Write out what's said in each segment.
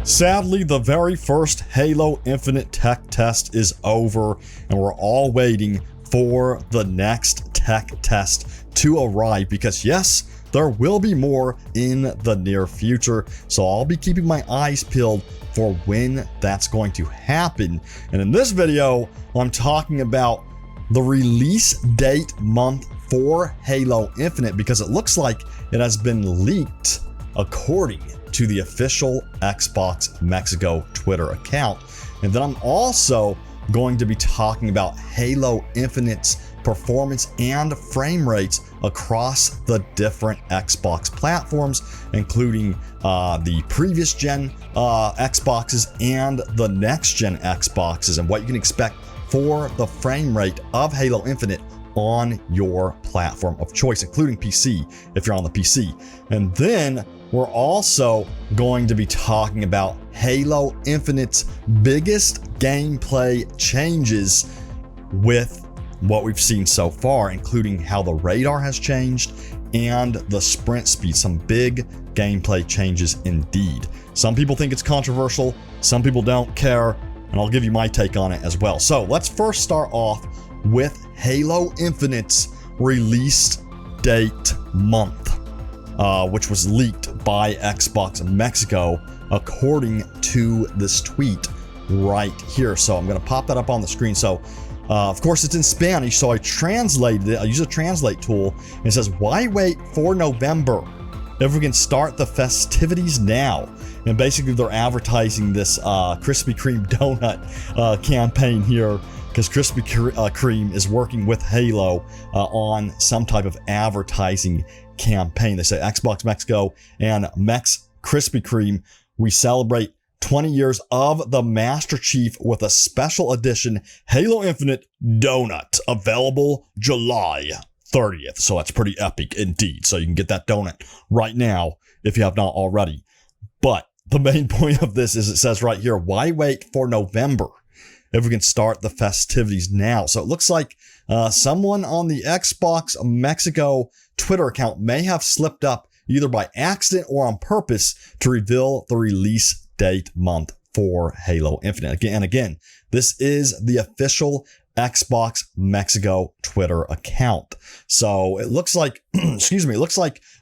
Sadly, the very first Halo Infinite tech test is over, and we're all waiting for the next tech test to arrive because yes, there will be more in the near future, so I'll be keeping my eyes peeled for when that's going to happen. And in this video, I'm talking about the release date month for Halo Infinite because it looks like it has been leaked according to the official Xbox Mexico Twitter account. And then I'm also going to be talking about Halo Infinite's performance and frame rates across the different Xbox platforms, including the previous gen Xboxes and the next gen Xboxes, and what you can expect for the frame rate of Halo Infinite on your platform of choice, including PC if you're on the PC. And then we're also going to be talking about Halo Infinite's biggest gameplay changes with what we've seen so far, including how the radar has changed and the sprint speed. Some big gameplay changes indeed. Some people think it's controversial, some people don't care, and I'll give you my take on it as well. So let's first start off with Halo Infinite's release date month, which was leaked by Xbox Mexico according to this tweet right here. So I'm going to pop that up on the screen. So of course it's in Spanish, so I translated it. I use a translate tool, and it says, "Why wait for November if we can start the festivities now?" And basically they're advertising this Krispy Kreme donut campaign here, because Krispy Kreme is working with Halo on some type of advertising campaign. They say, "Xbox Mexico and Krispy Kreme, we celebrate 20 years of the Master Chief with a special edition Halo Infinite donut, available July 30th. So that's pretty epic indeed. So you can get that donut right now if you have not already. But the main point of this is it says right here, "Why wait for November if we can start the festivities now?" So it looks like someone on the Xbox Mexico Twitter account may have slipped up either by accident or on purpose to reveal the release date month for Halo Infinite. Again, this is the official Xbox Mexico Twitter account. So it looks like,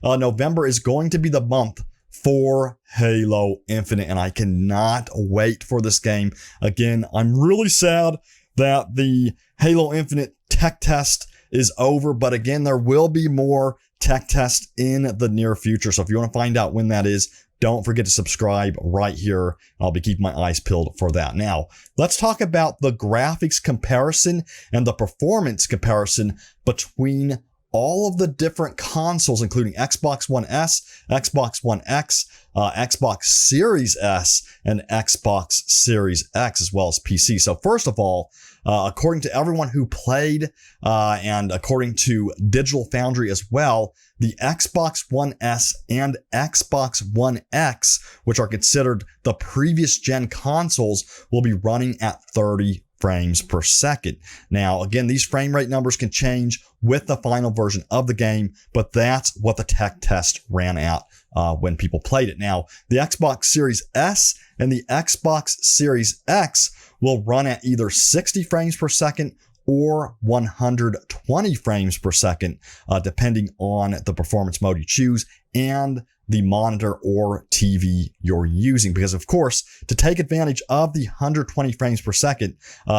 November is going to be the month for Halo Infinite, and I cannot wait for this game. Again, I'm really sad that the Halo Infinite tech test is over, but again, there will be more tech tests in the near future. So if you want to find out when that is, don't forget to subscribe right here. I'll be keeping my eyes peeled for that. Now, let's talk about the graphics comparison and the performance comparison between all of the different consoles, including Xbox One S, Xbox One X, Xbox Series S, and Xbox Series X, as well as PC. So first of all, according to everyone who played, and according to Digital Foundry as well, the Xbox One S and Xbox One X, which are considered the previous gen consoles, will be running at 30 frames per second. Now, again, these frame rate numbers can change with the final version of the game, but that's what the tech test ran at when people played it. Now, the Xbox Series S and the Xbox Series X will run at either 60 frames per second or 120 frames per second, depending on the performance mode you choose and the monitor or TV you're using. Because of course, to take advantage of the 120 frames per second,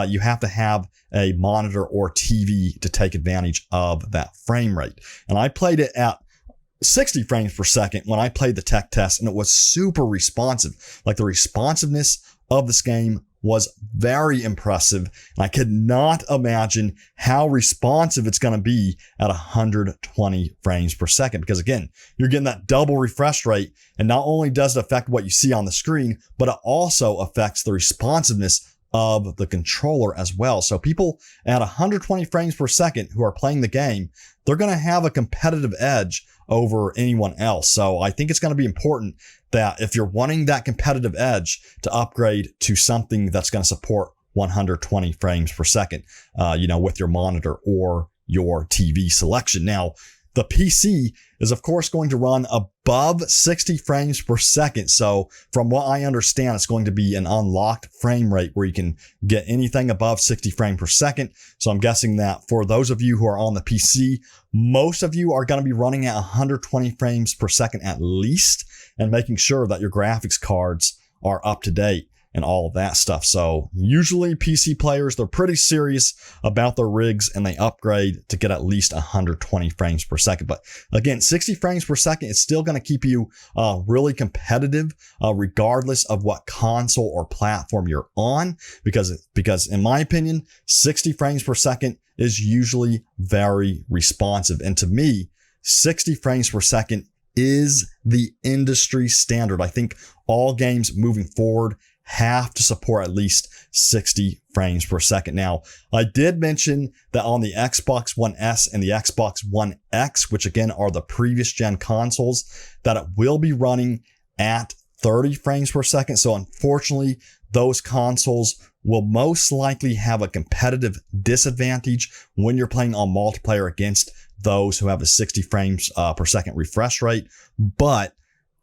you have to have a monitor or TV to take advantage of that frame rate. And I played it at 60 frames per second when I played the tech test, and it was super responsive. Like, the responsiveness of this game was very impressive, and I could not imagine how responsive it's going to be at 120 frames per second, because again, you're getting that double refresh rate, and not only does it affect what you see on the screen, but it also affects the responsiveness of the controller as well. So people at 120 frames per second who are playing the game, they're going to have a competitive edge over anyone else. So I think it's going to be important that if you're wanting that competitive edge, to upgrade to something that's going to support 120 frames per second, with your monitor or your TV selection. Now, the PC is of course going to run above 60 frames per second. So from what I understand, it's going to be an unlocked frame rate where you can get anything above 60 frames per second. So I'm guessing that for those of you who are on the PC, most of you are going to be running at 120 frames per second at least, and making sure that your graphics cards are up to date and all of that stuff. So usually PC players, they're pretty serious about their rigs and they upgrade to get at least 120 frames per second. But again, 60 frames per second is still going to keep you really competitive regardless of what console or platform you're on, because in my opinion, 60 frames per second is usually very responsive. And to me, 60 frames per second is the industry standard. I think all games moving forward have to support at least 60 frames per second. Now, I did mention that on the Xbox One S and the Xbox One X, which again are the previous gen consoles, that it will be running at 30 frames per second. So unfortunately, those consoles will most likely have a competitive disadvantage when you're playing on multiplayer against those who have a 60 frames per second refresh rate. But,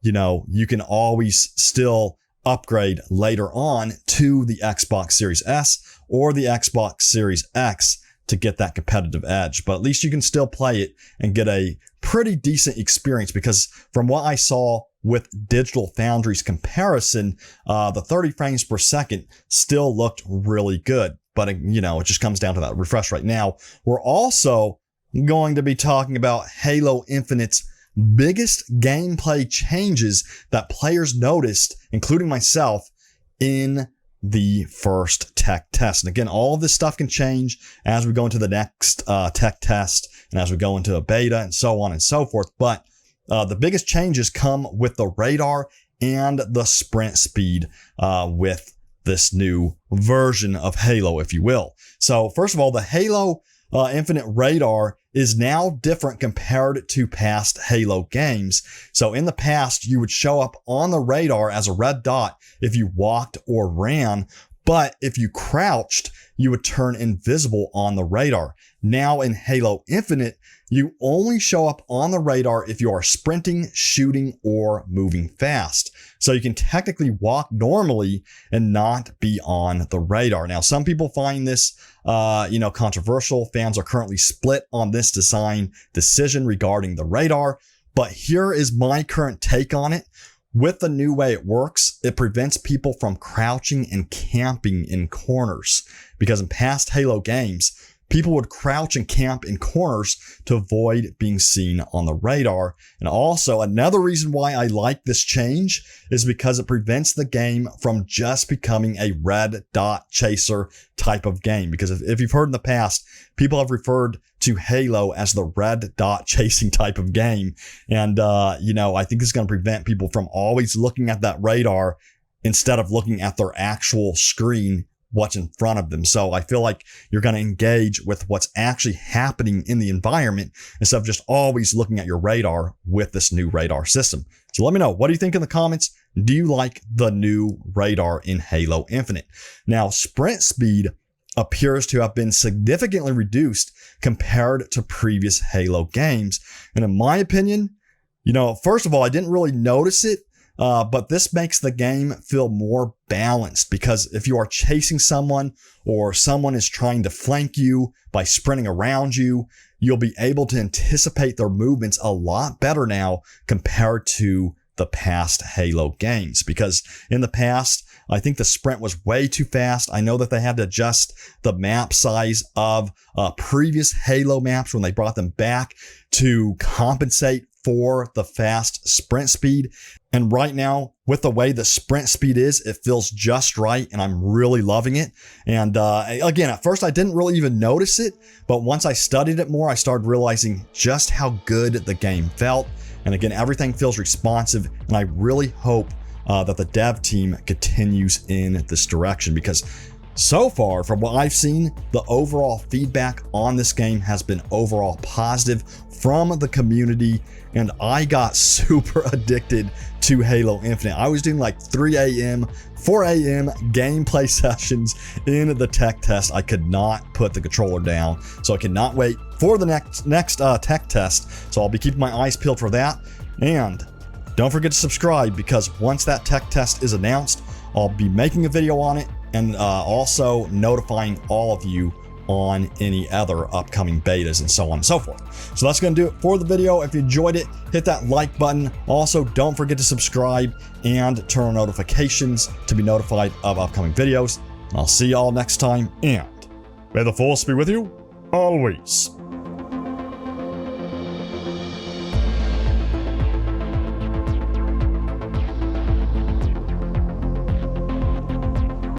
you know, you can always still upgrade later on to the Xbox Series S or the Xbox Series X to get that competitive edge. But at least you can still play it and get a pretty decent experience, because from what I saw with Digital Foundry's comparison, the 30 frames per second still looked really good. But, you know, it just comes down to that refresh rate. Now, we're also going to be talking about Halo Infinite's biggest gameplay changes that players noticed, including myself, in the first tech test. And again, all of this stuff can change as we go into the next tech test and as we go into a beta and so on and so forth. But the biggest changes come with the radar and the sprint speed with this new version of Halo, if you will. So first of all, the Halo Infinite radar is now different compared to past Halo games. So in the past, you would show up on the radar as a red dot if you walked or ran, but if you crouched, you would turn invisible on the radar. Now in Halo Infinite, you only show up on the radar if you are sprinting, shooting, or moving fast. So you can technically walk normally and not be on the radar. Now, some people find this, controversial. Fans are currently split on this design decision regarding the radar. But here is my current take on it. With the new way it works, it prevents people from crouching and camping in corners. Because in past Halo games, people would crouch and camp in corners to avoid being seen on the radar. And also, another reason why I like this change is because it prevents the game from just becoming a red dot chaser type of game. Because if you've heard in the past, people have referred to Halo as the red dot chasing type of game. And, I think this is going to prevent people from always looking at that radar instead of looking at their actual screen, what's in front of them. So I feel like you're going to engage with what's actually happening in the environment instead of just always looking at your radar with this new radar system. So let me know, what do you think in the comments? Do you like the new radar in Halo Infinite? Now, sprint speed appears to have been significantly reduced compared to previous Halo games. And in my opinion, first of all, I didn't really notice it. But this makes the game feel more balanced, because if you are chasing someone or someone is trying to flank you by sprinting around you, you'll be able to anticipate their movements a lot better now compared to the past Halo games. Because in the past, I think the sprint was way too fast. I know that they had to adjust the map size of previous Halo maps when they brought them back to compensate for the fast sprint speed. And right now, with the way the sprint speed is, it feels just right, and I'm really loving it. And again, at first I didn't really even notice it, but once I studied it more, I started realizing just how good the game felt. And again, everything feels responsive, and I really hope that the dev team continues in this direction, because So far, from what I've seen, the overall feedback on this game has been overall positive from the community, and I got super addicted to Halo Infinite. I was doing like 3 a.m., 4 a.m. gameplay sessions in the tech test. I could not put the controller down, so I cannot wait for the next tech test. So I'll be keeping my eyes peeled for that. And don't forget to subscribe, because once that tech test is announced, I'll be making a video on it and also notifying all of you on any other upcoming betas and so on and so forth. So that's going to do it for the video. If you enjoyed it, hit that like button. Also, don't forget to subscribe and turn on notifications to be notified of upcoming videos. I'll see y'all next time, and may the force be with you always.